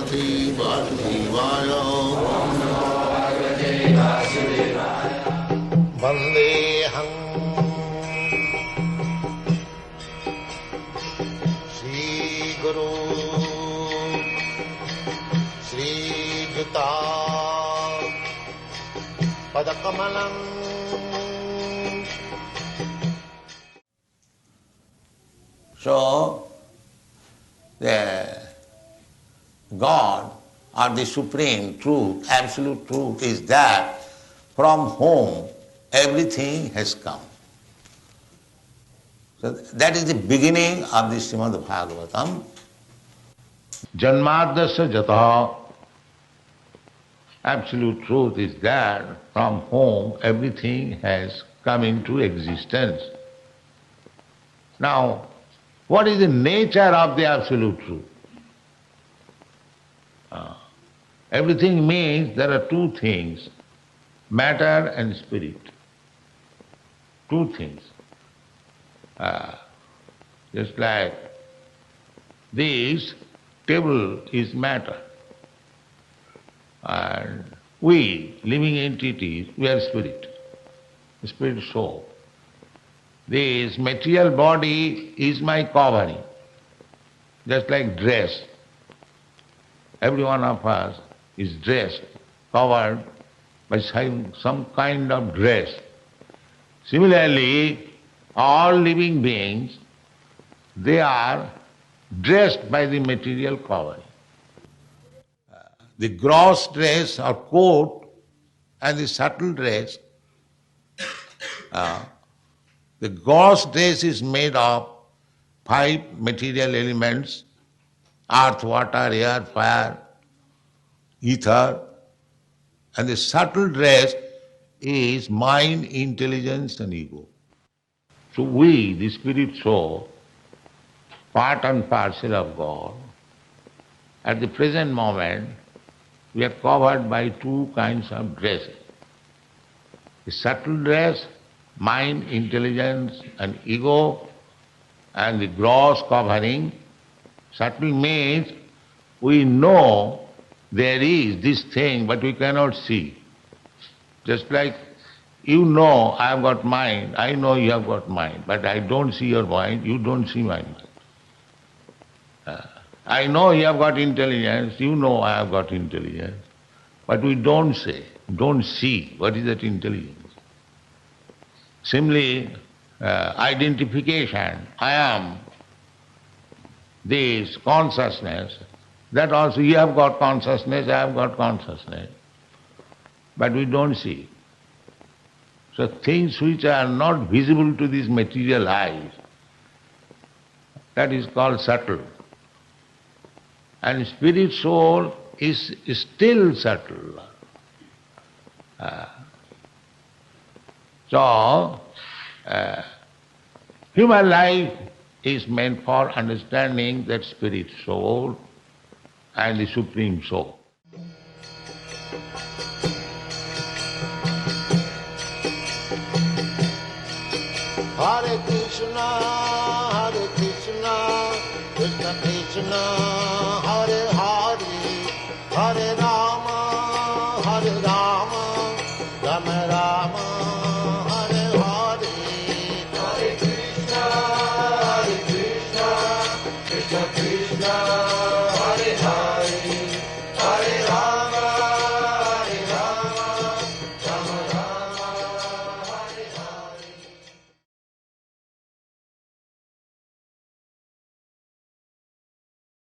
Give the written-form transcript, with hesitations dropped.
Bhagavate Vasudevaya. Vandeham Shri Guru Shri Juta Padakamalam. So, the God or the supreme truth, absolute truth is that from whom everything has come. So that is the beginning of the Srimad Bhagavatam. Janmadasya jataha. Absolute truth is that from whom everything has come into existence. Now, what is the nature of the absolute truth? Everything means there are two things, matter and spirit. Two things. Just like this table is matter, and we, living entities, we are spirit, spirit soul. This material body is my covering, just like dress. Every one of us is dressed, covered by some kind of dress. Similarly, all living beings, they are dressed by the material covering. The gross dress or coat and the subtle dress, the gross dress is made of 5 material elements: earth, water, air, fire, ether, and the subtle dress is mind, intelligence and ego. So we, the spirit soul, part and parcel of God, at the present moment we are covered by 2 kinds of dresses. The subtle dress, mind, intelligence and ego, and the gross covering. Subtle means we know there is this thing but we cannot see. Just like you know I have got mind, I know you have got mind, but I don't see your mind, you don't see my mind. I know you have got intelligence, you know I have got intelligence, but we don't see what is that intelligence. Similarly, identification, I am this consciousness, that also you have got consciousness, I have got consciousness, but we don't see. So things which are not visible to these material eyes, that is called subtle. And spirit soul is still subtle. Human life is meant for understanding that spirit soul and the supreme soul. Hare Krishna, Krishna Krishna, Hare Hare, Hare Rama.